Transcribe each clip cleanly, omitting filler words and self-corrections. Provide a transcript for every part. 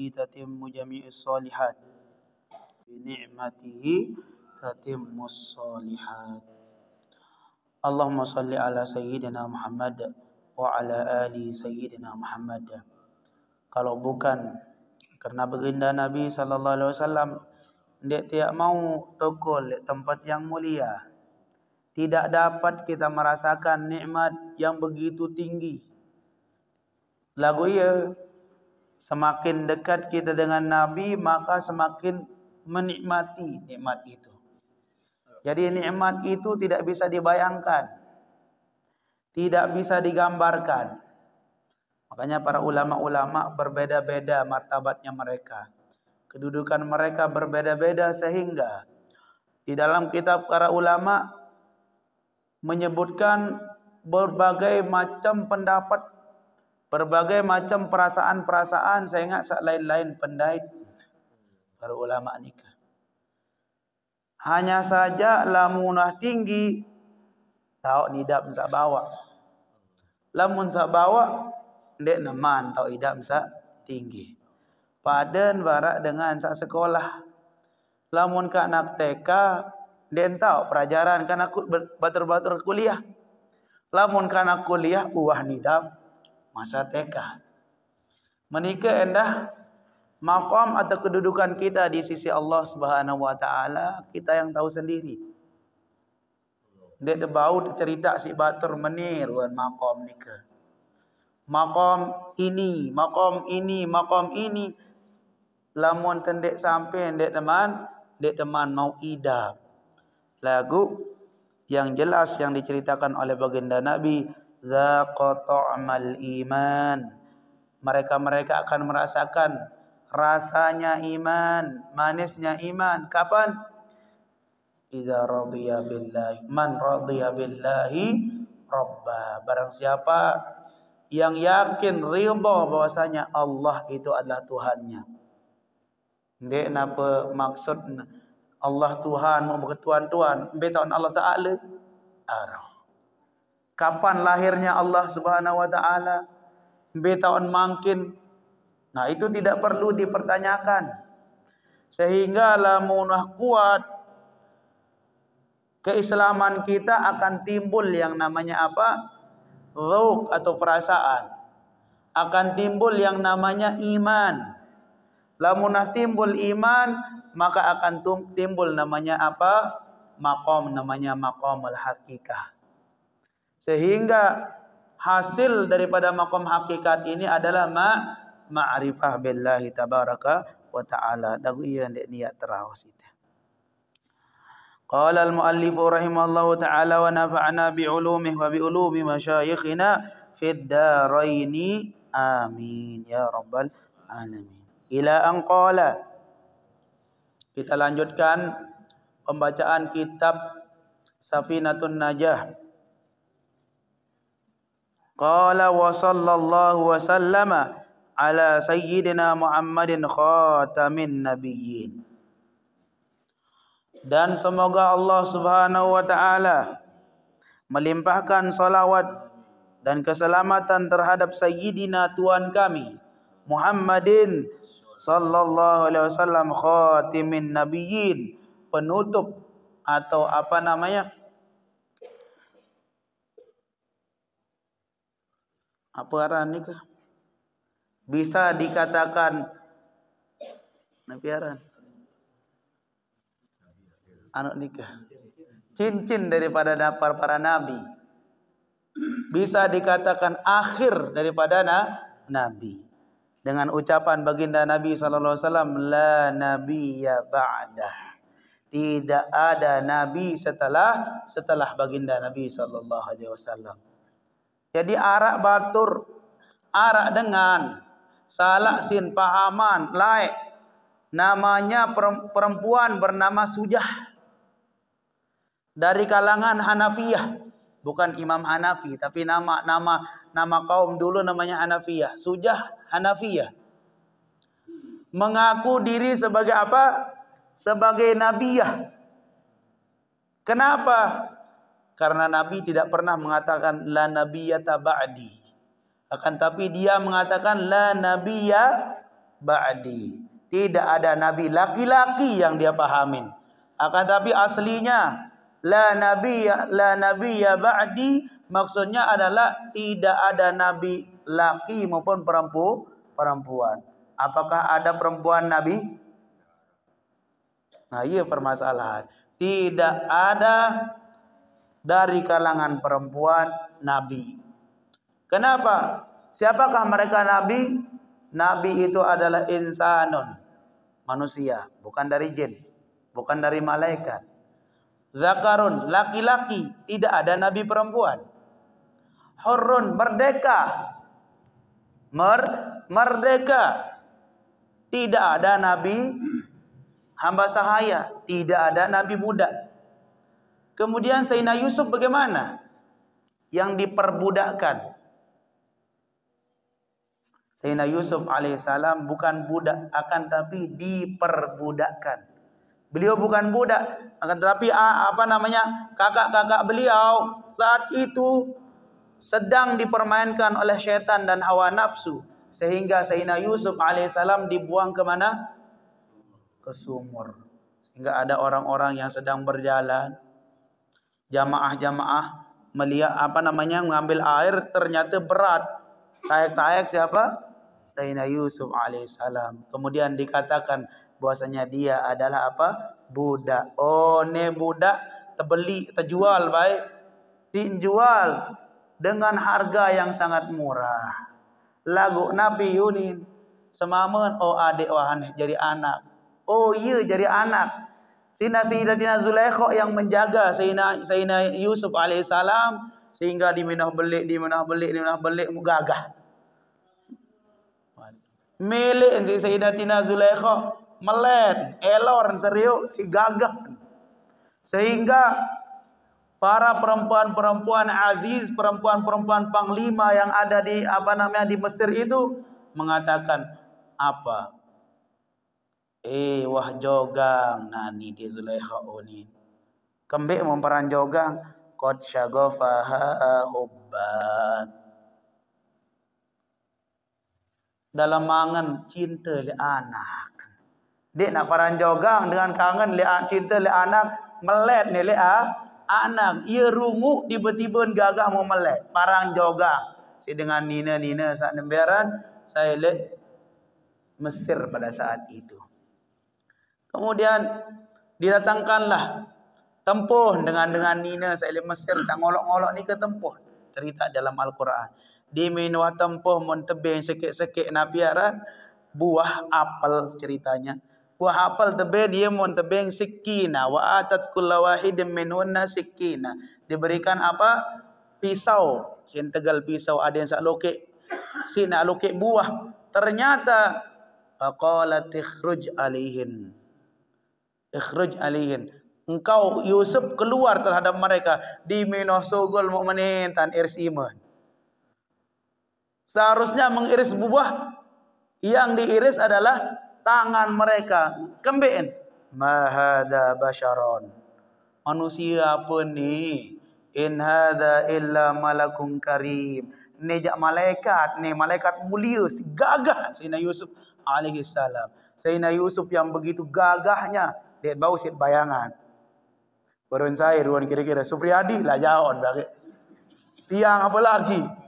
tatimmu jami'us shalihat. Bi ni'matihi tatimmus shalihat. Allahumma salli ala sayyidina Muhammad wa ala ali sayyidina Muhammad. Kalau bukan karena baginda Nabi sallallahu alaihi wasallam, dia tidak mau tokol tempat yang mulia, tidak dapat kita merasakan nikmat yang begitu tinggi. Lagu ia, semakin dekat kita dengan Nabi, maka semakin menikmati nikmat itu. Jadi nikmat itu tidak bisa dibayangkan, tidak bisa digambarkan. Makanya para ulama-ulama berbeda-beda martabatnya mereka. Kedudukan mereka berbeda-beda sehingga di dalam kitab para ulama menyebutkan berbagai macam pendapat, berbagai macam perasaan-perasaan sehingga lain-lain pendai para ulama nikah. Hanya saja lamunah tinggi, tahu nidap bisa bawa. Lamun sa bawa, ndek neman tahu idap bisa tinggi. Padan barak dengan sa sekolah. Lamun kak nak TK, ndek tahu pelajaran kan aku batur-batur kuliah. Lamun kan aku kuliah, nidap masa TK. Menikah endah maqam atau kedudukan kita di sisi Allah Subhanahu wa taala, kita yang tahu sendiri. Dia bau cerita si batur menir wan maqam nikah. Maqam ini, maqam ini, maqam ini. Lamun tendek sampai ndek teman mau idap. Lagu yang jelas yang diceritakan oleh baginda Nabi, zaqa ta'mal iman. Mereka akan merasakan rasanya iman, manisnya iman. Kapan? Idza radiya billahi, man radiya billahi rabba. Barang siapa yang yakin ridha bahwasanya Allah itu adalah Tuhannya. Ndek napa maksud Allah Tuhan mau bertuan-tuan, betawan Allah Taala. Kapan lahirnya Allah Subhanahu wa taala? Betawan mangkin. Nah, itu tidak perlu dipertanyakan. Sehingga lamunah kuat keislaman kita akan timbul yang namanya apa? Dzauq atau perasaan. Akan timbul yang namanya iman. Lamunah timbul iman, maka akan timbul namanya apa? Maqam, namanya maqamul hakikah. Sehingga hasil daripada maqam hakikat ini adalah ma'rifah billahi tabaraka wa ta'ala. Dagu iya ndak niat terawas itu. Qala al-muallif rahimahullahu ta'ala wa nafa'na bi'ulumihi wa bi'ulumi masyayikhina fid daraini amin ya rabbal alamin. Ila an qala. Kita lanjutkan pembacaan kitab Safinatun Najah. Qala wa sallallahu wa sallama ala sayyidina Muhammadin khatamin nabiyyin. Dan semoga Allah Subhanahu wa taala melimpahkan salawat dan keselamatan terhadap sayyidina tuan kami Muhammadin sallallahu alaihi wasallam khatimin nabiyyin, penutup atau apa namanya? Apa aran nikah? Bisa dikatakan nabiaran anak nikah, cincin daripada para nabi. Bisa dikatakan akhir daripada nabi. Dengan ucapan baginda Nabi sallallahu alaihi wasallam, la nabiyya ba'dah. Tidak ada nabi setelah baginda Nabi sallallahu alaihi wasallam. Jadi arak batur, arak dengan salak sin pahaman laik. Namanya perempuan bernama Sujah. Dari kalangan Hanafiyah, bukan Imam Hanafi, tapi nama kaum dulu namanya Hanafiyah. Sujah Hanafiyah. Mengaku diri sebagai apa? Sebagai nabiyah. Kenapa? Karena Nabi tidak pernah mengatakan la nabiyyata ba'di. Akan tapi dia mengatakan la nabiyya ba'di. Tidak ada nabi laki-laki yang dia pahamin. Akan tapi aslinya la nabiyya ba'di, maksudnya adalah tidak ada nabi laki maupun perempuan. Apakah ada perempuan nabi? Nah, iya permasalahan. Tidak ada dari kalangan perempuan nabi. Kenapa? Siapakah mereka nabi? Nabi itu adalah insanun, manusia, bukan dari jin, bukan dari malaikat. Zakarun, laki-laki, tidak ada nabi perempuan. Hurrun, merdeka. Merdeka. Tidak ada nabi hamba sahaya, tidak ada nabi budak. Kemudian Sayyidina Yusuf bagaimana? Yang diperbudakkan. Sayyidina Yusuf alaihissalam bukan budak, akan tapi diperbudakkan. Beliau bukan budak, akan tetapi kakak-kakak beliau saat itu sedang dipermainkan oleh syaitan dan hawa nafsu, sehingga Sayyidina Yusuf alaihissalam dibuang ke mana? Ke sumur. Sehingga ada orang-orang yang sedang berjalan, jamaah-jamaah melihat mengambil air, ternyata berat. Tayak-tayak siapa? Sayyidina Yusuf alaihissalam. Kemudian dikatakan bahwasanya dia adalah budak. Oh, ne budak terbeli, terjual baik. Dijual dengan harga yang sangat murah. Lagu Nabi Yunin semamun, oh adik wahane jadi anak. Oh iya jadi anak. Sayyidatina Zulaikha yang menjaga Sayyidina Yusuf alaihissalam, sehingga diminah belik gagah. Milik Sayyidatina Zulaikha melet, elor serius si gagah. Sehingga para perempuan-perempuan aziz, perempuan-perempuan panglima yang ada di di Mesir itu mengatakan apa? Wah jogang nani di Zulaikha ini. Kembik memperan jogang qad syaghafaha hubban. Dalam mangan cinta li anak. Dia nak paran jogang dengan kangen li cinta li anak, melet ni li anak. Ia rungu tiba-tiba gagah mau melet. Parang jogang. Si dengan nina saat nemberan, saya lihat Mesir pada saat itu. Kemudian didatangkanlah tempuh dengan nina saya lihat Mesir, saya ngolok-ngolok ni ke tempuh. Cerita dalam Al-Quran. Di minwa tempuh montebeng sikit-sikit nabiaran buah apel ceritanya. Buah apel tebing dia montebeng sikina wa atat kullu wahidin minhunna sikina. Diberikan pisau. Sin tegal pisau, ada yang sak lokek. Sin nak lokek buah. Ternyata faqalat ikhruj alaihin. Ikhruj alaihin. Engkau Yusuf keluar terhadap mereka. Di minah sogol mukminin tan irs iman. Seharusnya mengiris buah, yang diiris adalah tangan mereka. Kembeen. Mahada basyaron. Manusia apa ni? In hadha illa malakun karim. Ni jak malaikat, ni malaikat mulia, si gagah Sayyidina Yusuf alaihi salam. Sayyidina Yusuf yang begitu gagahnya, dia bau sit bayangan. Berun saya ruan kira-kira Supriyadi lah jawab bagi. Tiang apa lagi?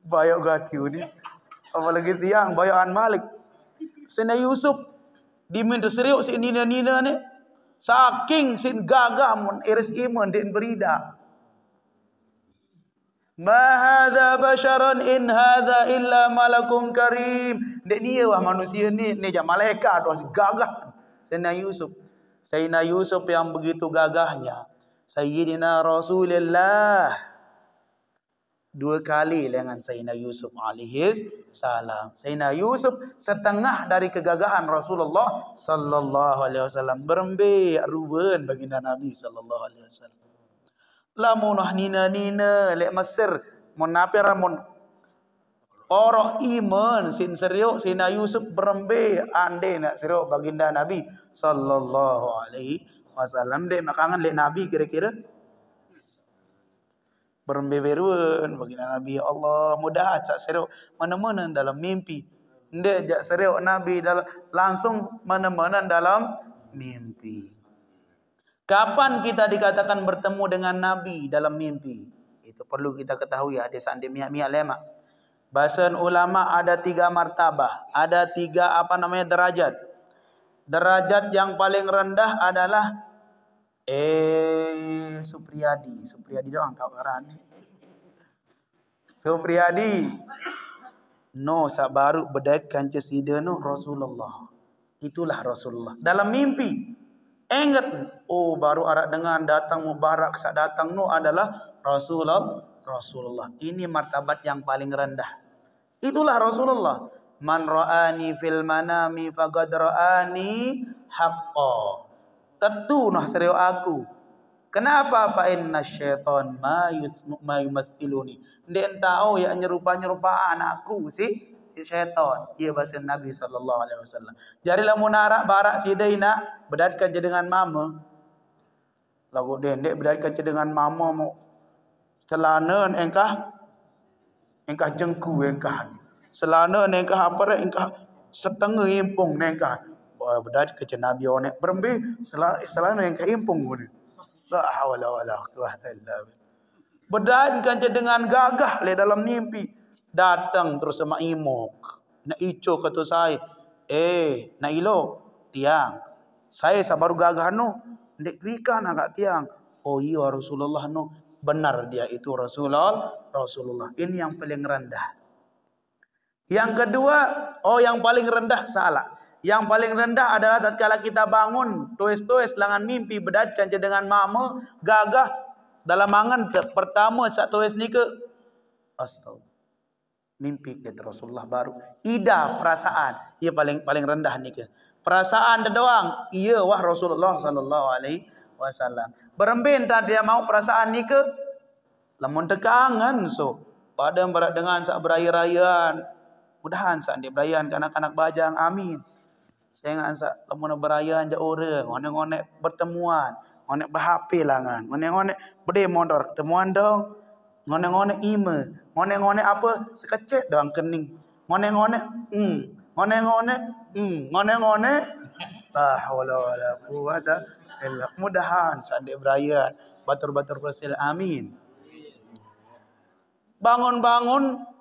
Bayok gakiu ni. Apalagi tiang bayokan Malik. Sayyidina Yusuf diminta serius si nina-nina ni. Saking sin gagah mun iris iman din berida. Ma hadza basyaran in hadza illa malakun karim. Dek ni wah manusia ni jak malaikat wah si gagah. Sayyidina Yusuf. Sayyidina Yusuf yang begitu gagahnya. Sayyidina Rasulullah. 2 kali dengan Sayyidina Yusuf alaihi salam. Sayyidina Yusuf setengah dari kegagahan Rasulullah sallallahu alaihi wasallam. Berembe ruben baginda Nabi sallallahu alaihi wasallam. Lamunah nina-nina lek Mesir munapir mun orang iman sin seriuk Sayyidina Yusuf berembe ande nak seriuk baginda Nabi sallallahu alaihi wasallam. Dek makangan lek Nabi kira-kira berembe-beruan baginda Nabi, Allah mudah sak seruk mana-mana dalam mimpi. Ndek jak seriuk Nabi langsung mana-mana dalam mimpi. Kapan kita dikatakan bertemu dengan Nabi dalam mimpi? Itu perlu kita ketahui hadis andi miak-miak lemak. Bahasan ulama ada 3 martabah, ada 3 derajat. Derajat yang paling rendah adalah Supriyadi doang tahu karan. Supriyadi no sabaru bedait kanca sida no Rasulullah. Itulah Rasulullah. Dalam mimpi ingat, oh baru arak dengan datang mubarak sak datang no adalah Rasulullah. Ini martabat yang paling rendah. Itulah Rasulullah. Man ra'ani fil manami faqad ra'ani haqqan. Tentu nah serius aku. Kenapa? Fa inna syaitan ma yumathiluni. Ndek tahu ya nyerupa-nyerupa anakku si syaitan. Ia bahasa Nabi sallallahu alaihi wasallam. Jadi lamun arak barak sidaina bedatkan je dengan mama. Lagu dendek bedatkan je dengan mama mu. Celana engkah jengku engkah. Celana engkah apa engkah setengah impung engkah. Bedat ke Nabi onek berembe selana engkah impung guna. La hawla wala quwwata illa billah. Bedatkan je dengan gagah le dalam mimpi. Datang terus sama imok. Nak ico kata saya. Nak ilo tiang. Saya sabaru gagah no. Ndek wika nak tiang. Oh iya Rasulullah no. Benar dia itu Rasulullah. Ini yang paling rendah. Yang kedua, yang paling rendah salah. Yang paling rendah adalah tatkala kita bangun, tuis-tuis langan mimpi bedatkan je dengan mama, gagah dalam angan pertama saat tuis ni ke astagfirullah. Mimpi kita Rasulullah baru. Ida perasaan, ia paling rendah ni ke. Perasaan dia doang, iya wah Rasulullah sallallahu alaihi wasallam. Berembin tak dia mau perasaan ni ke? Lamun tekangan so, pada berat dengan sak beraya-rayaan. Mudahan sak dia berayan anak-anak bajang, amin. Saya ingat sak lamun berayaan je orang, ngonek-ngonek bertemuan, ngonek berhape langan, ngonek-ngonek berde motor ketemuan dong. Ngonek-ngonek ima, ngonek-ngonek apa sekecek doang kening. Ngonek-ngonek, ngonek-ngonek, ngonek-ngonek. La haula wala quwwata illa billah. Mudahan sak dia berayan, batur-batur persil, amin. Bangun-bangun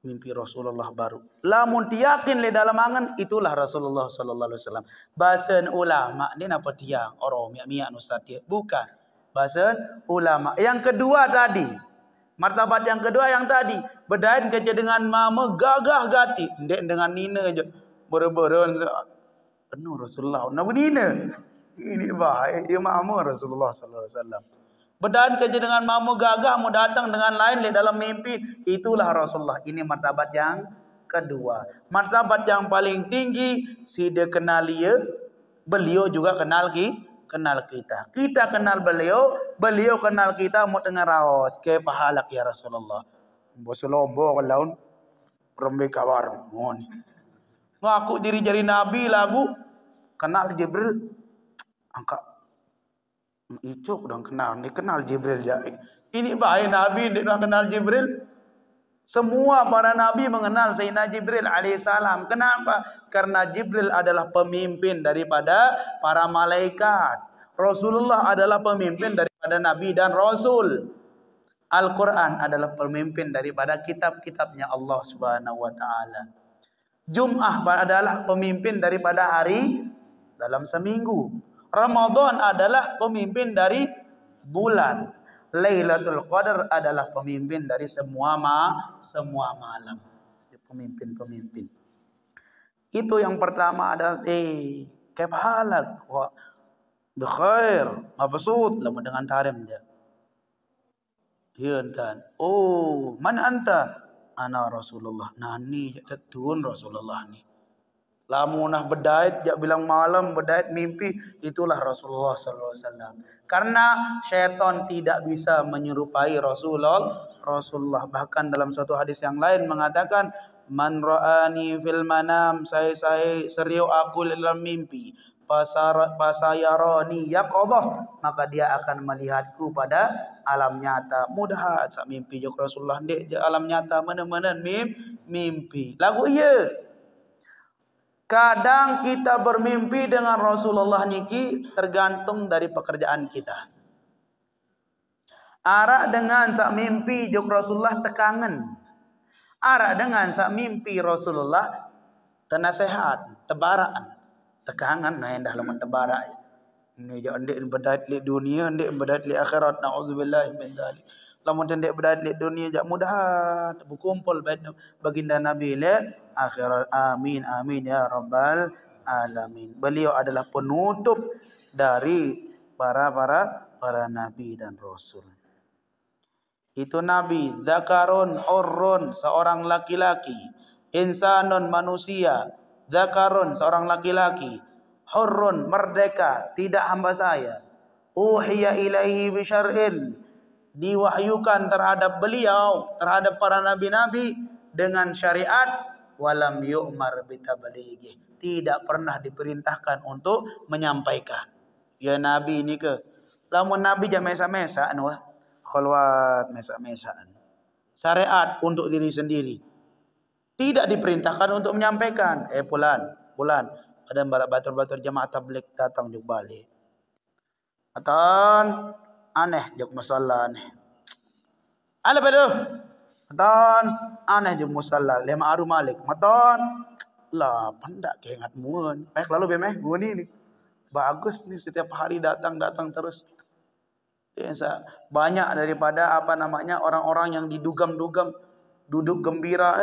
mimpi Rasulullah baru. Lamun tiyakin le dalam angan itulah Rasulullah sallallahu alaihi wasallam. Bahasan ulama ni apa tiang orang miak-miak ustaz dia. Bukan. Bahasan ulama. Yang kedua tadi, martabat yang kedua yang tadi, bedain kerja dengan mama gagah gati, ndek dengan nina aja. Bere-bere penuh Rasulullah. Nak nina. Ini baik dia mama Rasulullah sallallahu alaihi wasallam. Bedan kerja dengan mamu gagah, mau datang dengan lain di dalam mimpi. Itulah Rasulullah. Ini martabat yang kedua. Martabat yang paling tinggi, si dia kenal dia, beliau juga kenal kita. Kita kenal beliau, beliau kenal kita. Mau dengar raos, ke pahalak ya Rasulullah. Bosulombo laun perembe kawar. Ngaku diri jadi nabi lagu kenal Jibril. Angkat icuk dong kenal, ni kenal Jibril ya. Ini baik Nabi dia kenal Jibril. Semua para Nabi mengenal Sayyidina Jibril alaihissalam. Kenapa? Karena Jibril adalah pemimpin daripada para malaikat. Rasulullah adalah pemimpin daripada Nabi dan Rasul. Al-Quran adalah pemimpin daripada kitab-kitabnya Allah Subhanahu Wa Taala. Jum'ah adalah pemimpin daripada hari dalam seminggu. Ramadan adalah pemimpin dari bulan. Lailatul Qadar adalah pemimpin dari semua malam. Pemimpin-pemimpin. Itu yang pertama adalah kaif halak wa bikhair mabsut lama dengan tarim dia. Dan man anta? Ana Rasulullah. Nani tetun Rasulullah ni. Lamunah bedait jak bilang malam bedait mimpi itulah Rasulullah sallallahu alaihi wasallam. Karena syaitan tidak bisa menyerupai Rasulullah. Bahkan dalam suatu hadis yang lain mengatakan man ra'ani fil manam, saya serius aku dalam mimpi, fasayarani yaqadhah, maka dia akan melihatku pada alam nyata. Mudah sak mimpi jok Rasulullah dek alam nyata mana-mana mimpi. Lagu iya Kadang kita bermimpi dengan Rasulullah niki tergantung dari pekerjaan kita. Arak dengan sak mimpi juk Rasulullah tekangan. Arak dengan sak mimpi Rasulullah tenasehat, tebaraan. Tekangan nah endah lamun tebarak. Ini je andik bedat li dunia, andik bedat li akhirat. Nauzubillah min dzalik. Lamun andik bedat li dunia jak mudahan berkumpul baginda Nabi le akhirat. Amin amin ya rabbal alamin. Beliau adalah penutup dari para nabi dan rasul. Itu nabi, zakarun hurrun, seorang laki-laki, insanun manusia, zakarun seorang laki-laki, hurrun merdeka, tidak hamba saya. Uhiya ilaihi bisyar'in, diwahyukan terhadap beliau, terhadap para nabi-nabi dengan syariat, walam yu'mar bitablighi, tidak pernah diperintahkan untuk menyampaikan. Ya nabi ni ke, lamun nabi jam mesa-mesa anu khalwat mesa-mesaan. Syariat untuk diri sendiri. Tidak diperintahkan untuk menyampaikan. Bulan. Ada batur-batur jamaah tabligh datang juk balik. Atan aneh juk musalla aneh. Ala bedo. Atan aneh juk musalla lema aru malik. Matan lah pandak ke ingat muan. Baik lalu bemeh gua ni. Bagus nih setiap hari datang terus. Banyak daripada orang-orang yang didugam-dugam duduk gembira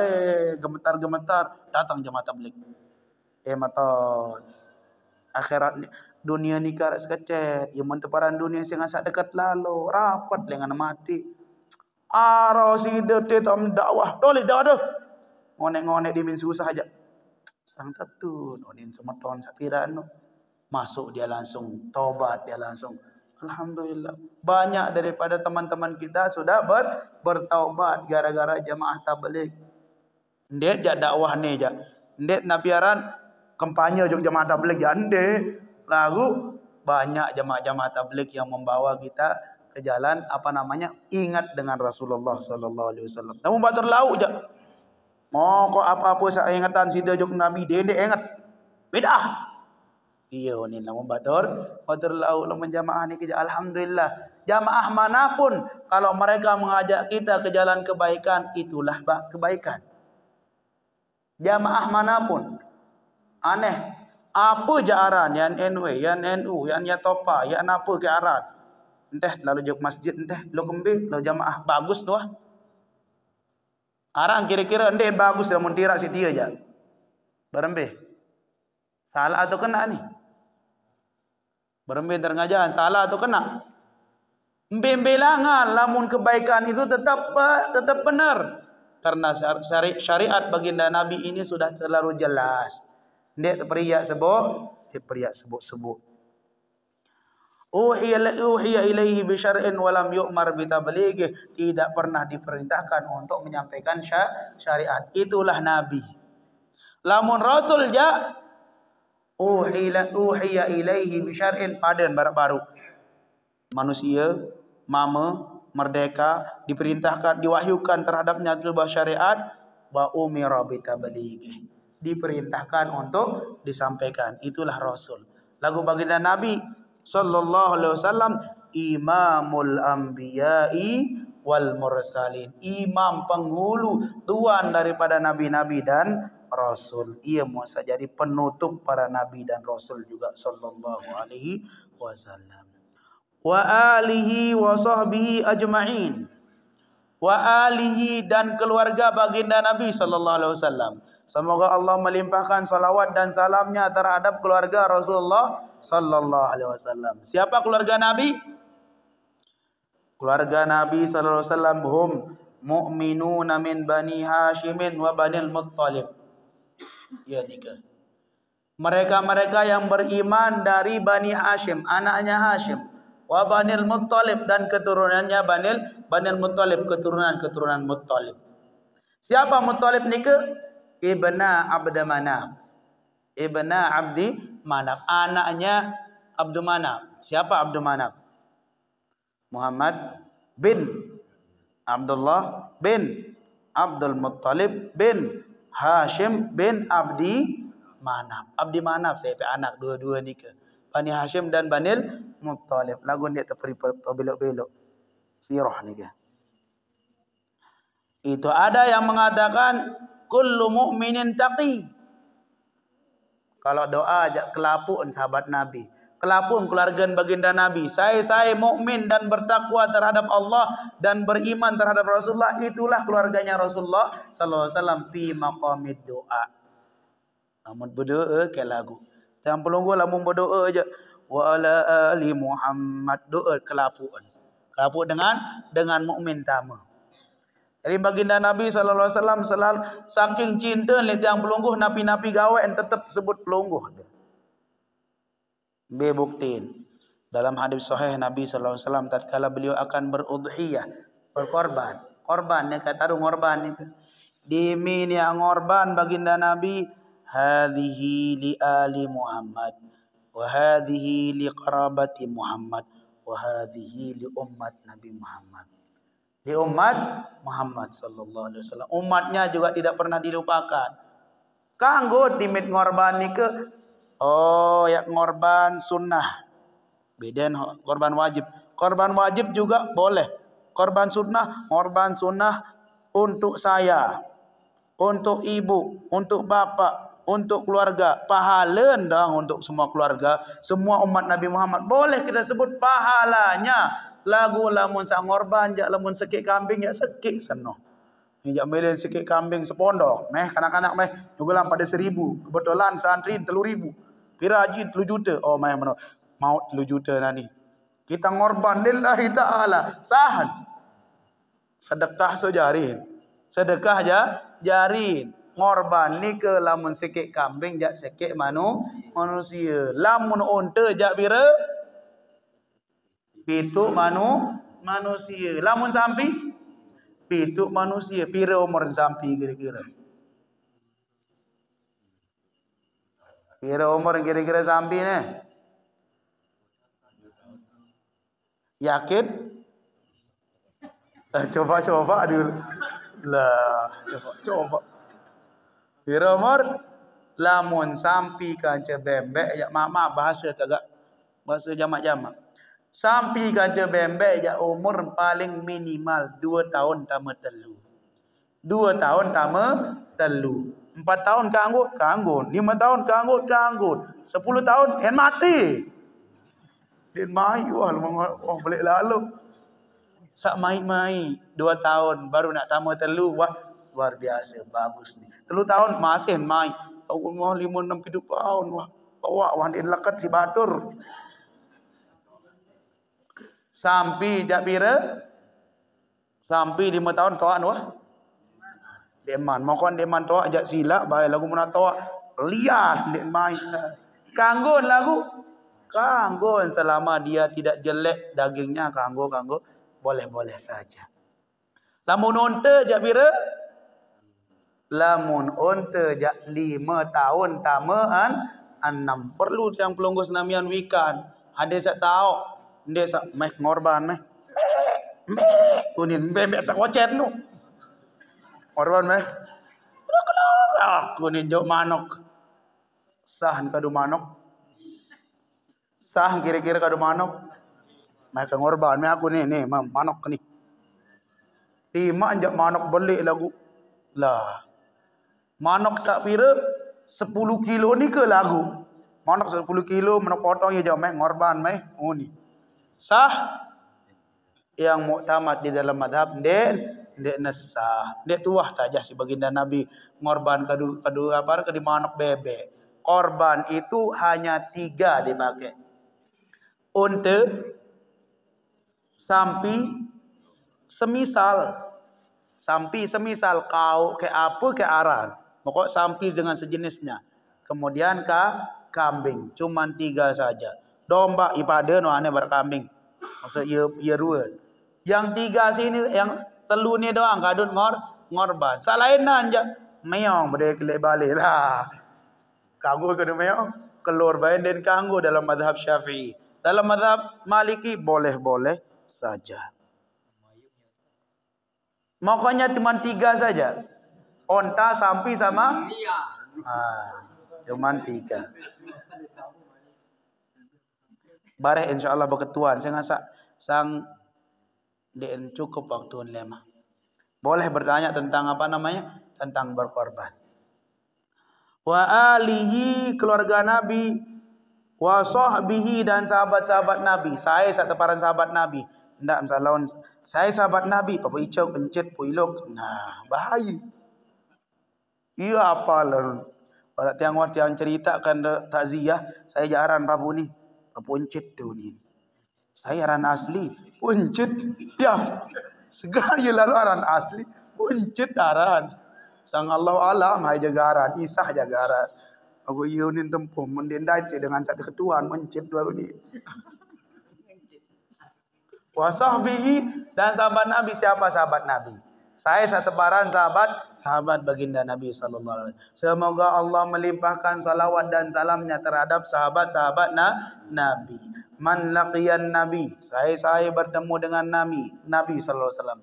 gemetar-gemetar datang jemaah tabligh. Maton akhirat dunia ni karas kecet, yang menteparan dunia sing asak dekat lalu rapat dengan mati. Aroside tetam dakwah toleh dakwah dah. Ngonek-ngonek dimin susah aja. Sang tatun onin semeton sapirano. Masuk dia langsung taubat, dia langsung alhamdulillah. Banyak daripada teman-teman kita sudah bertaubat gara-gara jemaah tabligh. Ndek jak dakwah ni jak. Ndek napiaran kampanye juk jemaah tabligh jak ndek. Lalu banyak jemaah-jemaah tabligh yang membawa kita ke jalan ingat dengan Rasulullah sallallahu alaihi wasallam. Namun batur lau jak. Mau kok apa-apa saya ingatan sida juk Nabi dia ndek ingat. Bidah. Iya ni namun batur lau lamun jamaah ni kerja alhamdulillah. Jamaah manapun kalau mereka mengajak kita ke jalan kebaikan, itulah kebaikan. Jamaah manapun. Aneh. Apa je aran yang NW, yang NU, yang Yatopa, yang apa ke aran. Entah lalu juk masjid entah lo kembe, lo jamaah bagus tu ah. Aran kira-kira entah bagus lamun tirak si dia je. Berembe. Salah atau kena ni? Berembe terngajaran salah atau kena? Membelangan lamun kebaikan itu tetap benar. Karena syariat baginda Nabi ini sudah terlalu jelas. Ndek periak sebut. Uhiya ilaihi bisyar'in walam yu'mar bitablighi, tidak pernah diperintahkan untuk menyampaikan syariat. Itulah Nabi. Lamun Rasul ja uhiya ilaihi bisyar'in padan baru. Manusia merdeka diperintahkan diwahyukan terhadapnya sebuah syariat wa umira bitablighi, diperintahkan untuk disampaikan. Itulah Rasul. Lagu baginda Nabi sallallahu alaihi wasallam imamul anbiya'i wal mursalin, imam penghulu tuan daripada nabi-nabi dan rasul. Ia muasa jadi penutup para nabi dan rasul juga sallallahu alaihi wasallam. Wa alihi wa sahbihi ajma'in. Wa alihi dan keluarga baginda Nabi sallallahu alaihi wasallam. Semoga Allah melimpahkan salawat dan salamnya terhadap keluarga Rasulullah sallallahu alaihi wasallam. Siapa keluarga Nabi? Keluarga Nabi sallallahu alaihi wasallam hum mu'minuna min Bani Hashimin wa Banil Muttalib. Ya, tiga. Mereka-mereka yang beriman dari Bani Hashim, anaknya Hashim, wa Banil Muttalib dan keturunannya Banil Muttalib, keturunan Muttalib. Siapa Muttalib ni ke? Ibna Abd Manaf. Ibna Abdi Manaf, anaknya Abdul Manaf. Siapa Abdul Manaf? Muhammad bin Abdullah bin Abdul Muttalib bin Hashim bin Abdi Manaf. Abdi Manaf saya anak dua-dua ni ke. Bani Hashim dan Banil Muttalib. Lagu dia terperi belok-belok. Sirah ni ke. Itu ada yang mengatakan kullu mu'minin taqi. Kalau doa ajak kelapun sahabat Nabi. Kelapun keluarga baginda Nabi. Saya mukmin dan bertakwa terhadap Allah dan beriman terhadap Rasulullah. Itulah keluarganya Rasulullah sallallahu alaihi wasallam fi maqamid doa. Namun berdoa ke lagu. Yang pelunggu lamun berdoa aja. Wa ala ali Muhammad doa kelapun. Kelapun dengan mukmin tama. Jadi baginda Nabi sallallahu alaihi wasallam selalu saking cinta li tiang pelungguh napi-napi gawe tetap sebut pelungguh. B buktiin. Dalam hadis sahih Nabi sallallahu alaihi wasallam tatkala beliau akan berudhiyah, berkorban. Korban ni kata ngorban itu. Dimin yang ngorban baginda Nabi hadhihi li ali Muhammad wa hadhihi li qarabati Muhammad wa hadhihi li ummat Nabi Muhammad. Di umat Muhammad sallallahu alaihi wasallam. Umatnya juga tidak pernah dilupakan. Kanggo timit ngorban ni ke ya ngorban sunnah. Beden korban wajib. Korban wajib juga boleh. Korban sunnah untuk saya, untuk ibu, untuk bapak, untuk keluarga. Pahala dong untuk semua keluarga, semua umat Nabi Muhammad. Boleh kita sebut pahalanya. Lagu lamun sang ngorban jak lamun sekik kambing jak sekik seno. Ni jak melen sekik kambing sepondok. Meh kanak-kanak meh jugalan pada 1,000. Kebetulan santri 3,000. Kira haji 3 juta. Oh meh mana mau 3 juta nani. Kita ngorban lillahi taala. Sahan. Sedekah sojarin. Sedekah jarin. Ngorban ni ke lamun sekik kambing jak sekik manusia. Lamun unta jak bira pituk manusia. Lamun sampi pituk manusia. Pira umur sampi kira-kira? Pira umur kira-kira sampi ni? Yakin? Coba dulu. Lah, coba. Pira umur? Lamun sampi kanca bembek ya mak bahasa tagak bahasa jamak-jamak. Sampai kaca bembek ya umur paling minimal 2 tahun tama telu. 2 tahun tama telu. 4 tahun kanggut. 5 tahun kanggut. 10 tahun yang mati. Din mai wah balik lalu. Sak mai 2 tahun baru nak tama telu. Wah luar biasa bagus ni. 3 tahun masih mai. Aku mau 5 6 7 tahun wah. Bawa wan lekat si batur. Sampai jak pira? Sampai 5 tahun toak wah. Deman, mokon deman toak jak silap bae lagu mun toak liat dek main. Kanggon lagu. Kanggon selama dia tidak jelek dagingnya kanggo boleh-boleh saja. Lamun unta jak pira? Lamun unta jak 5 tahun tamaan 6. Perlu yang pelunggu senamian wikan. Ada sak tahu dia sak meh ngorban meh. Kunin bembek sak kocet nu. Ngorban meh. Kunin jauh manok. Sah kadu manok. Sah kira-kira kadu manok. Meh ke ngorban meh aku ni manok ni. Tima anjak manok beli lagu. Lah. Manok sak pira 10 kilo ni ke lagu. Manok 10 kilo manok potong ya jauh meh ngorban meh. Oh ni. Sah yang muktamad di dalam madhab ndek nesah ndek tuah tajah si baginda Nabi ngorban kadu apa ke di manok bebek. Korban itu hanya 3 dipakai. Unta sampi semisal kau ke apa ke aran. Pokok sampi dengan sejenisnya. Kemudian kambing cuman 3 saja. Domba ipada no ane berkambing. Maksud ia 2. Yang 3 sini yang telu ni doang kadun ngorban. Salainan je meong bade kelek balik lah. Kanggo kena meong keluar bain dan kanggo dalam mazhab Syafi'i. Dalam mazhab Maliki boleh-boleh saja. Makanya cuma 3 saja. Onta, sampi sama Cuman 3. Bareh insyaallah berketuan. Saya ngasak sang den cukup waktu lema. Boleh bertanya tentang apa namanya? Tentang berkorban. Wa alihi, keluarga Nabi, wa sahbihi, dan sahabat-sahabat Nabi. Saya sataparan sahabat Nabi. Ndak misalnya saya sahabat Nabi, papa icau kencet puilok. Nah, bahaya. Iya apalah. Pada tiang ceritakan takziah, saya jaran papu ni. Papu encet tu ni. Saya aran asli, puncit. Ya. Segala lalu aran asli, puncit aran. Sang Allah alam hai jagaran, Isah jagaran. Aku yunin tempum mendendai dengan satu ketuan mencit dua ni. Wasahbihi, dan sahabat Nabi. Siapa sahabat Nabi? Saya satebaran sahabat baginda Nabi sallallahu alaihi wasallam. Semoga Allah melimpahkan salawat dan salamnya terhadap sahabat-sahabat Nabi. Man laqiyan Nabi, saya bertemu dengan Nabi sallallahu alaihi wasallam.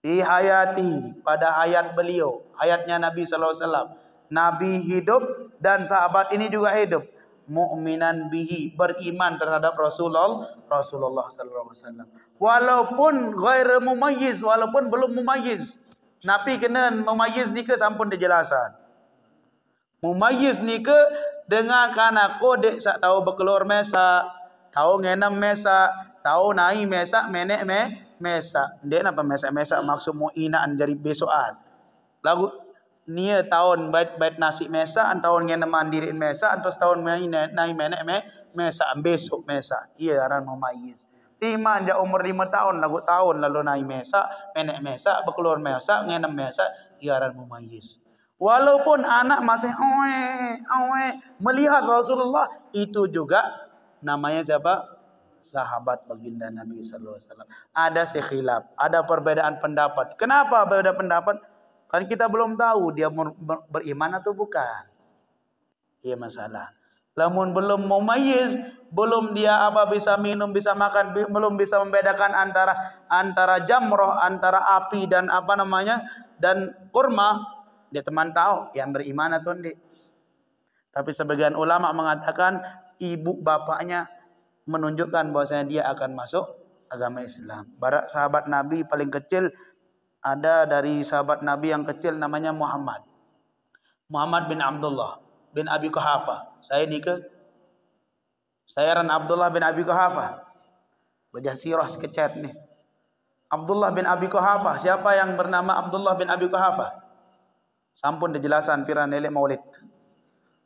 Di hayati, pada hayat beliau, hayatnya Nabi sallallahu alaihi wasallam. Nabi hidup dan sahabat ini juga hidup. Mu'minan bihi, beriman terhadap Rasulullah sallallahu alaihi wasallam. Walaupun ghair mumayyiz, walaupun belum mumayyiz. Nabi kena mumayyiz ni ke sampun dijelasan. Mumayyiz ni ke dengan kana kodek sak tahu berkelur mesa, tahu ngenam mesa, tahu nai mesa, menek mesa. Dia apa mesa maksud mu inaan jadi besokan. Lagu nia tahun bait nasi mesa, tahun ngenam mandirin mesa, terus tahun nai menek mesa besok mesa. Iya aran mumayyiz. Timan ja umur 5 tahun lagu tahun lalu nai mesa, menek mesa, berkelur mesa, ngenam mesa, iya aran mumayyiz. Walaupun anak masih melihat Rasulullah, itu juga namanya siapa? Sahabat baginda Nabi sallallahu alaihi wasallam. Ada sekhilaf, ada perbedaan pendapat. Kenapa berbeda pendapat? Kan kita belum tahu dia beriman atau bukan. Iya masalah. Lamun belum mumayyiz, belum dia apa bisa minum, bisa makan, belum bisa membedakan antara jamroh, antara api dan apa namanya dan kurma, dia teman tahu yang beriman atau tidak. Tapi sebagian ulama mengatakan ibu bapaknya menunjukkan bahwasanya dia akan masuk agama Islam. Barak sahabat Nabi paling kecil, ada dari sahabat Nabi yang kecil namanya Muhammad bin Abdullah bin Abi Quhafa. Saya ran Abdullah bin Abi Quhafa. Belajar sirah sekecet nih. Abdullah bin Abi Quhafa. Siapa yang bernama Abdullah bin Abi Quhafa? Sampun dijelasan pira nelek maulid.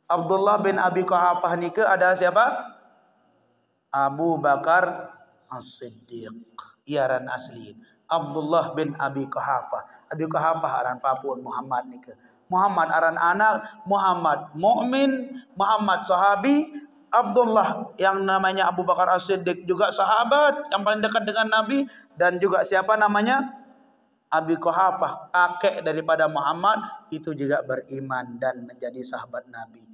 Abdullah bin Abi Quhafa ni ke ada siapa? Abu Bakar As-Siddiq. Iaran asli. Abdullah bin Abi Quhafa. Abi Quhafa aran papun Muhammad ni ke. Muhammad aran anak, Muhammad mukmin, Muhammad sahabi, Abdullah yang namanya Abu Bakar As-Siddiq juga sahabat yang paling dekat dengan Nabi, dan juga siapa namanya? Abi Quhafa, kakek daripada Muhammad, itu juga beriman dan menjadi sahabat Nabi.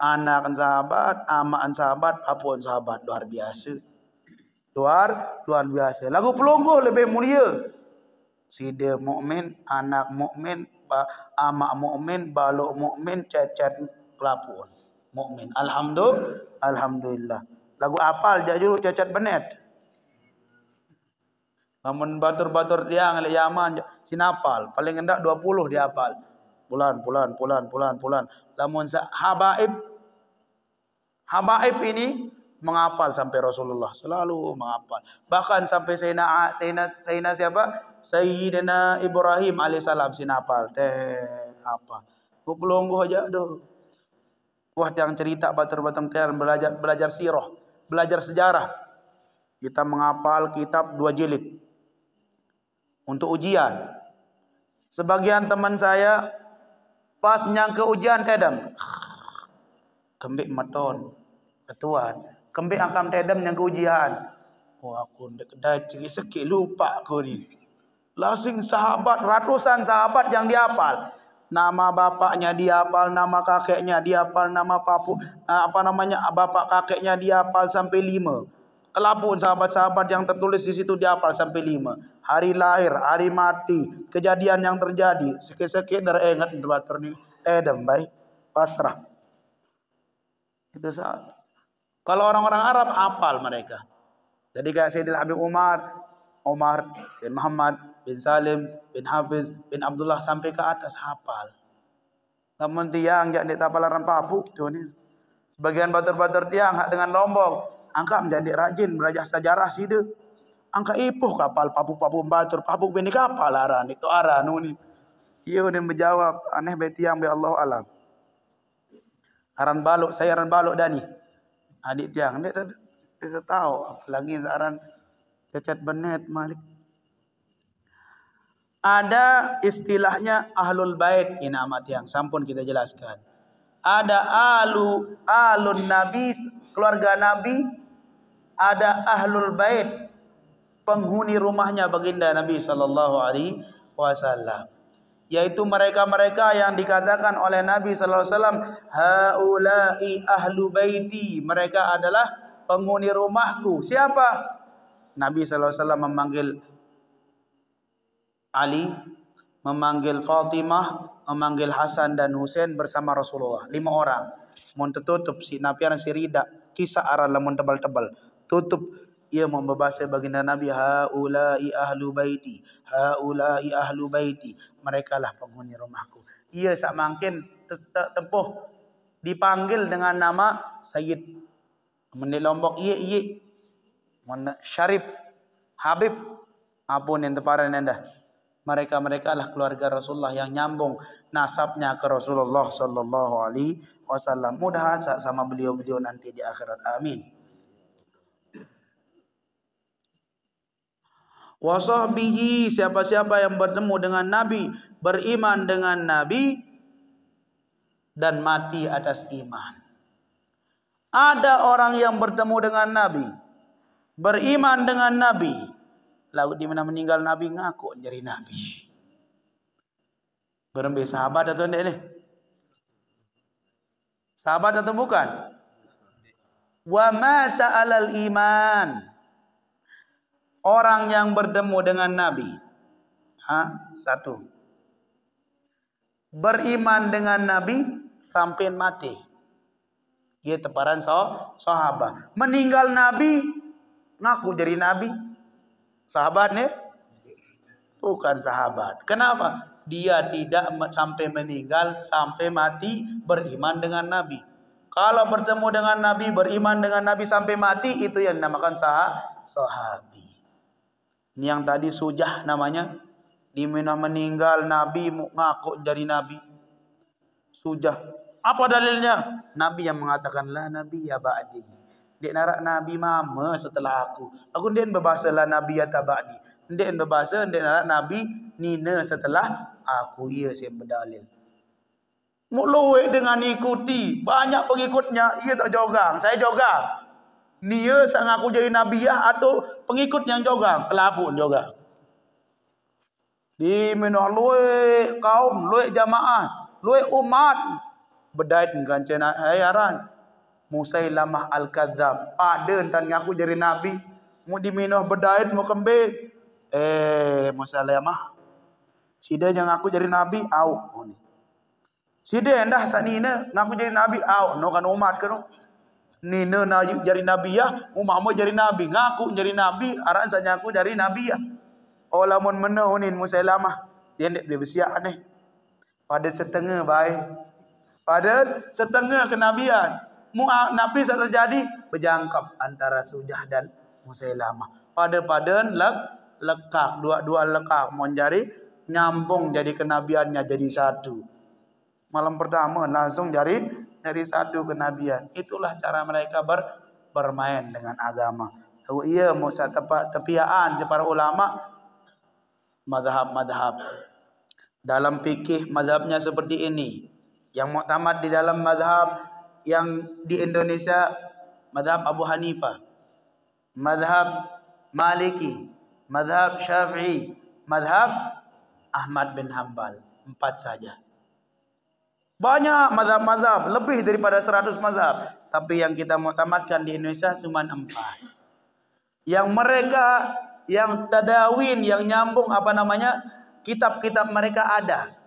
Anak sahabat, amaan sahabat, apun sahabat, luar biasa. Luar biasa. Lagu pelungguh lebih mulia. Sida mukmin, anak mukmin, amak mukmin, balok mukmin, cecet pelapun mukmin. Alhamdulillah. Lagu apal jak juru cecet benet. Namun batur-batur tiang le Yaman sinapal, paling endak 20 dia hafal. Bulan. Lamun Habaib ini menghafal sampai Rasulullah, selalu menghafal. Bahkan sampai Sayyidina siapa? Sayyidina Ibrahim alaihissalam sinapal. Apa? Pelungguh aja doh. Wah, yang cerita batur-batur tiang belajar sirah, belajar sejarah. Kita menghafal kitab 2 jilid untuk ujian. Sebagian teman saya pas nyangke ujian tedam. Kembik maton. Ketuan. Kembik angkam tedam nyangke ujian. Oh aku dah ceri sekit lupa aku ni. Langsung sahabat, ratusan sahabat yang dihafal. Nama bapaknya dihafal, nama kakeknya dihafal, nama bapak kakeknya dihafal sampai 5. Kelapun sahabat-sahabat yang tertulis di situ dihafal sampai 5. Hari lahir, hari mati, kejadian yang terjadi. Sikit-sikit dah ingat batur ni. Baik. pasrah. Itu saat. Kalau orang-orang Arab hafal mereka. Jadi kayak Sayyidina Habib Umar bin Muhammad bin Salim bin Hafiz bin Abdullah sampai ke atas hafal. Namun tiang jak di tapalaran Papuk tu ni. Sebagian batur-batur tiang hak dengan Lombok, angka menjadi rajin belajar sejarah situ. Angka ipuh kapal Papuk batur, Papuk bini kapal aran itu aran ni. Ia dia menjawab aneh be tiang be Allah alam. Aran baluk saya aran baluk dani. Adik tiang dia tahu apalagi aran cacat benet Malik. Ada istilahnya ahlul bait ini amat yang sampun kita jelaskan. Ada alun nabi, keluarga nabi, ada ahlul bait, penghuni rumahnya baginda Nabi sallallahu alaihi wasallam. Yaitu mereka-mereka yang dikatakan oleh Nabi sallallahu alaihi wasallam, haula'i ahlu baiti, mereka adalah penghuni rumahku. Siapa? Nabi sallallahu alaihi wasallam memanggil Ali, memanggil Fatimah, memanggil Hasan dan Husain bersama Rasulullah. 5 orang. Mun tertutup si Nabi aran si rida, kisah aran lamun tebal-tebal. Tutup ia membahas baginda Nabi, haula'i ahlu baiti, haula'i ahlu baiti, mereka lah penghuni rumahku. Ia sak mangkin tempuh dipanggil dengan nama Sayyid. Mendek Lombok iya mun Syarif Habib apun yang teparan anda. Mereka lah keluarga Rasulullah yang nyambung nasabnya ke Rasulullah sallallahu alaihi wasallam. Mudahan sama beliau-beliau nanti di akhirat. Amin. Wa sahbihi, siapa-siapa yang bertemu dengan Nabi, beriman dengan Nabi dan mati atas iman. Ada orang yang bertemu dengan Nabi, beriman dengan Nabi, lalu di mana meninggal Nabi ngaku jadi Nabi. Berembe sahabat atau tidak ni? Sahabat atau bukan? Wa mata alal iman. Orang yang bertemu dengan Nabi, satu, beriman dengan Nabi sampai mati. Ia teparan sahabat. Meninggal Nabi ngaku jadi Nabi. Sahabat ni? Bukan sahabat. Kenapa? Dia tidak sampai meninggal, sampai mati beriman dengan Nabi. Kalau bertemu dengan Nabi, beriman dengan Nabi sampai mati, itu yang dinamakan sahabi. Ini yang tadi sujah namanya. Di mana meninggal Nabi ngaku jadi Nabi. Sujah. Apa dalilnya? Nabi yang mengatakan la Nabi ya ba'di. Dek narak Nabi mama setelah aku. Aku ndek berbahasa la Nabi ya tabadi. Ndek berbahasa ndek narak Nabi nina setelah aku. Ia saya berdalil. Muluwe dengan ikuti banyak pengikutnya, ia tak jogang. Saya jogang. Nia sang aku jadi nabiah atau pengikut yang jogang, kelapun jogang. Di mana luwe kaum, luwe jamaah, luwe umat berdait dengan cina ayaran Musailamah al-Kadzab. Paden tan ngaku jadi nabi, mu di mana berdait mu kembali. Musailamah sida yang aku jadi nabi au. Sida endah sanina ngaku jadi nabi au, no kan umat kan. Nina na jadi nabiah, umamu jadi nabi, ngaku jadi nabi, aran saja aku jadi nabiah. Olamun menaunin Musailamah, dia ndak bersiap aneh. Pada setengah baik, pada setengah kenabian, nabi saat terjadi berjangkap antara Sujah dan Musailamah. Pada lekak, dua lekak mau jadi nyambung jadi kenabiannya jadi satu. Malam pertama langsung jadi satu kenabian. Itulah cara mereka bermain dengan agama. Ia musa tepiaan para ulama mazhab. Dalam fikih mazhabnya seperti ini. Yang muktamad di dalam mazhab yang di Indonesia mazhab Abu Hanifah, mazhab Maliki, mazhab Syafi'i, mazhab Ahmad bin Hanbal. 4 saja. Banyak mazhab-mazhab, lebih daripada 100 mazhab. Tapi yang kita muktamadkan di Indonesia cuma 4. Yang mereka, yang tadawin, yang nyambung kitab-kitab mereka ada.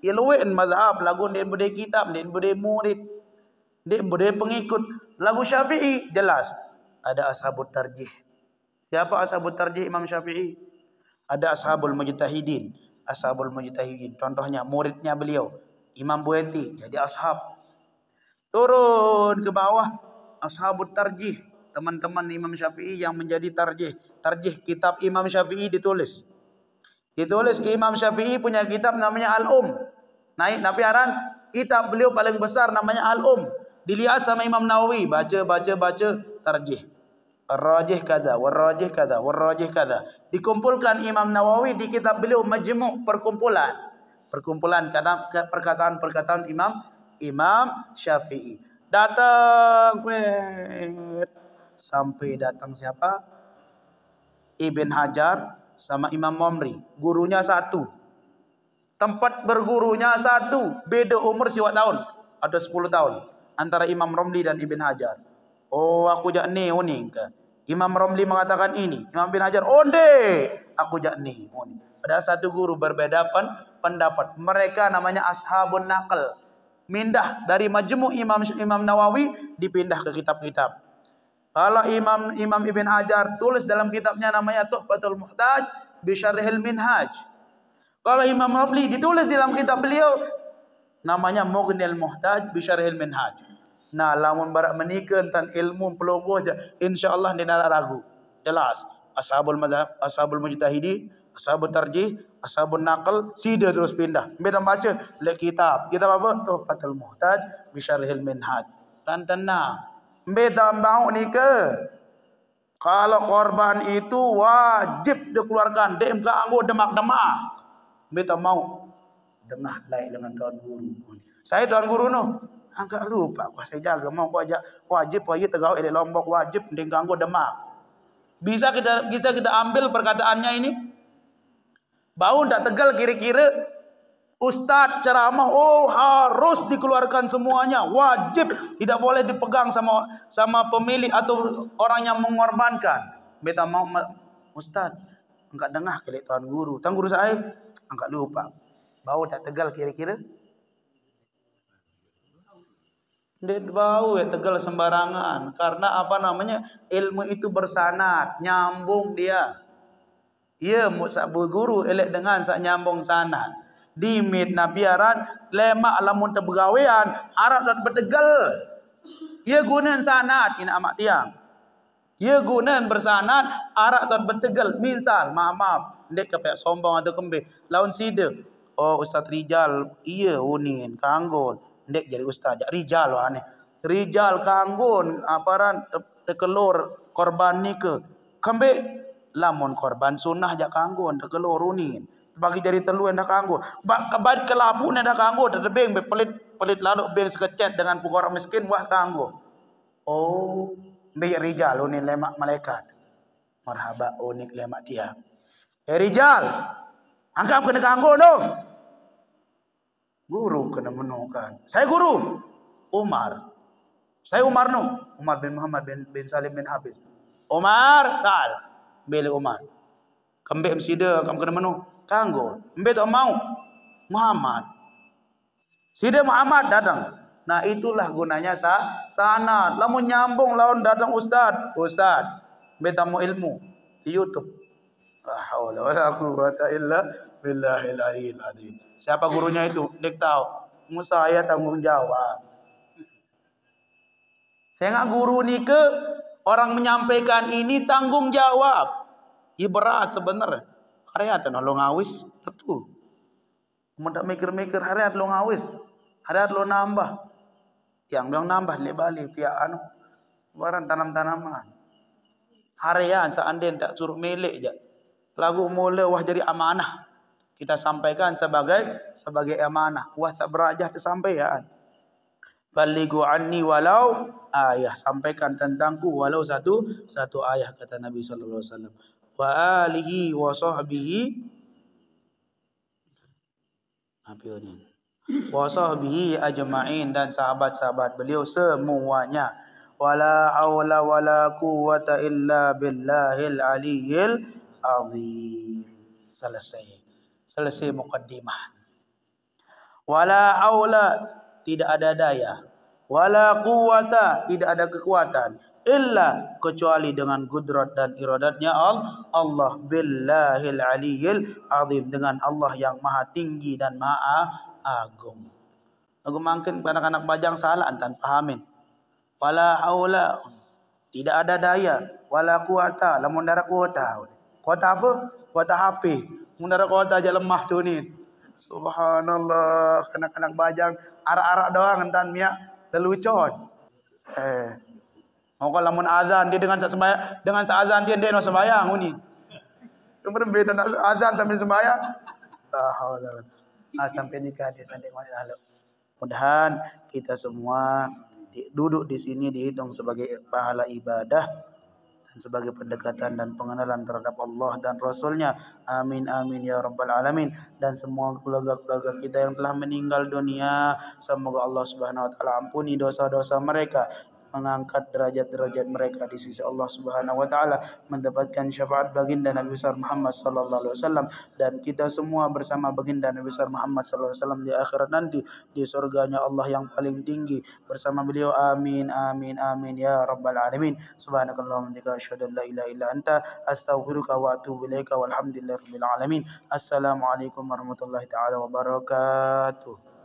Iluen mazhab lagu dia bude kitab, dia bude murid, dia bude pengikut. Lagu Syafi'i jelas ada ashabut tarjih. Siapa ashabut tarjih Imam Syafi'i? Ada ashabul mujtahidin. Ashabul mujtahidin contohnya muridnya beliau Imam Buaiti jadi ashab. Turun ke bawah ashabut tarjih, teman-teman Imam Syafi'i yang menjadi tarjih. Tarjih kitab Imam Syafi'i ditulis. Ditulis Imam Syafi'i punya kitab namanya Naik napiaran kitab beliau paling besar namanya Dilihat sama Imam Nawawi, baca tarjih. Warrajih kada, warrajih kada, warrajih kada. Dikumpulkan Imam Nawawi di kitab beliau Majmu' perkumpulan. Perkumpulan perkataan-perkataan Imam Syafi'i. Datang sampai datang siapa? Ibn Hajar sama Imam Mamri. Gurunya satu. Tempat bergurunya satu. Beda umur siwat tahun. Ada 10 tahun. Antara Imam Romli dan Ibn Hajar. Oh, aku jak ni, uning ke. Imam Romli mengatakan ini, Imam Ibn Hajar, aku jak ni, uning. Padahal satu guru berbeda pendapat. Mereka namanya ashabun naql. Mindah dari majmu' Imam Nawawi dipindah ke kitab-kitab. Kalau Imam Ibn Hajar tulis dalam kitabnya namanya Tuhfatul Muhtaj bi Syarhil Minhaj. Kalau Imam Romli ditulis dalam kitab beliau namanya Mughnil Muhtaj bi Syarhil Minhaj. Nah, lamun barak menikah tentang ilmu pelonggoh je, insyaallah dia nak ragu. Jelas. Ashabul mazhab, ashabul mujtahidi, ashabul tarjih, ashabul naql, sida terus pindah. Kita baca le kitab. Kitab apa? Tuhfatul Muhtaj bi Syarhil Minhaj. Tan tenang. Beta mau nikah. Kalau korban itu wajib dikeluarkan. Dem ka anggo demak-demak. Beta mau dengah lain dengan tuan guru. Saya tuan guru no. Agak lupa kau saya jaga mau kau ajak wajib kau ye tegau ele Lombok wajib ndeng ganggu Demak. Bisa kita ambil perkataannya ini. Bau ndak tegal kira-kira ustaz ceramah harus dikeluarkan semuanya, wajib, tidak boleh dipegang sama pemilik atau orang yang mengorbankan. Beta mau ustaz enggak dengar kelek tuan guru saya enggak lupa. Bau ndak tegal kira-kira dia bau tegal sembarangan karena apa namanya ilmu itu bersanad nyambung dia. Ia musa guru elek dengan sak nyambung sanad. Dimit nabiaran lemak lamun terbegawean harap dat bertegal. Ia gunakan sanad ina amak tiang. Ia gunakan bersanad harap dat bertegal. Misal maaf ndek kepek sombong atau kembe lawan sida. Oh Ustaz Rijal iya unin kanggon. Ndek jadi ustaz Rijal aneh. Rijal kanggon aparan tekelur korban ni ke. Kembe lamun korban sunnah jak kanggon tekelur unin. Bagi jadi telu dah kanggon. Bak kebat kelabu dah kanggon tetebeng be pelit lalu beng sekecet dengan pukor miskin wah kanggon. Oh, be Rijal unin lemak malaikat. Marhaba unik lemak dia. Rijal. Anggap kena kanggon doh. Guru kena menukan. Saya guru Umar. Saya Umar no. Umar bin Muhammad bin Salim bin Hafiz. Umar tal. Beli Umar. Kembek msida kamu kena menu. Kanggo. Mbe tak mau. Muhammad. Sida Muhammad datang. Nah itulah gunanya sanad. Lamun nyambung lawan datang ustaz. Mbe tamu ilmu di YouTube. La haula wala quwwata illa billahil aliyyil azim. Siapa gurunya itu? Dek tahu. Musa saya tanggung jawab. Saya enggak guru ni ke orang menyampaikan ini tanggung jawab. Ia berat sebenarnya. Hariat lo ngawis tentu. Mudah mikir-mikir hariat lo ngawis. Hariat lo nambah. Yang bilang nambah lebali pihak anu. Barang tanam-tanaman. Harian seandainya tak suruh milik je. Lagu mula wah jadi amanah. Kita sampaikan sebagai amanah. Wah berajah tersampaikan. Balighu anni walau ayah, sampaikan tentangku walau satu ayah kata Nabi sallallahu alaihi wasallam. Wa alihi wa sahbihi wa sahbihi ajma'in, dan sahabat-sahabat beliau semuanya. Wala haula wala quwwata illa billahil aliyyil azim. Selesai mukaddimah. Wala haula, tidak ada daya. Wala quwata, tidak ada kekuatan. Illa, kecuali dengan kudrat dan iradatnya Allah. Billahil aliyil azim, dengan Allah yang maha tinggi dan maha agung. Lagu mungkin anak-anak bajang salah antan pahamin. Wala haula, tidak ada daya. Wala quwata, lamun dara kuota. Kuota apa? Kuota HP. Mun dara kuota aja lemah tu ni. Subhanallah, anak-anak bajang arak-arak doang entan mia lelucon. Mau kalau lamun azan dia dengan sembahyang, dengan seazan dia no sembahyang uni. Sebenarnya beda nak azan sambil sembahyang. Sampai nikah dia sampai mana lalu. Mudah-mudahan kita semua duduk di sini dihitung sebagai pahala ibadah dan sebagai pendekatan dan pengenalan terhadap Allah dan Rasulnya. Amin amin ya rabbal alamin. Dan semua keluarga-keluarga kita yang telah meninggal dunia, semoga Allah Subhanahu wa taala ampuni dosa-dosa mereka, mengangkat derajat-derajat mereka di sisi Allah Subhanahu wa taala, mendapatkan syafaat baginda Nabi besar Muhammad sallallahu alaihi wasallam, dan kita semua bersama baginda Nabi besar Muhammad sallallahu alaihi wasallam di akhirat nanti di surganya Allah yang paling tinggi bersama beliau. Amin amin amin ya rabbal alamin. Subhanakallahumma wa bihamdika asyhadu an la ilaha illa anta astaghfiruka wa atubu ilaika walhamdulillahirabbil alamin. Assalamualaikum warahmatullahi taala wabarakatuh.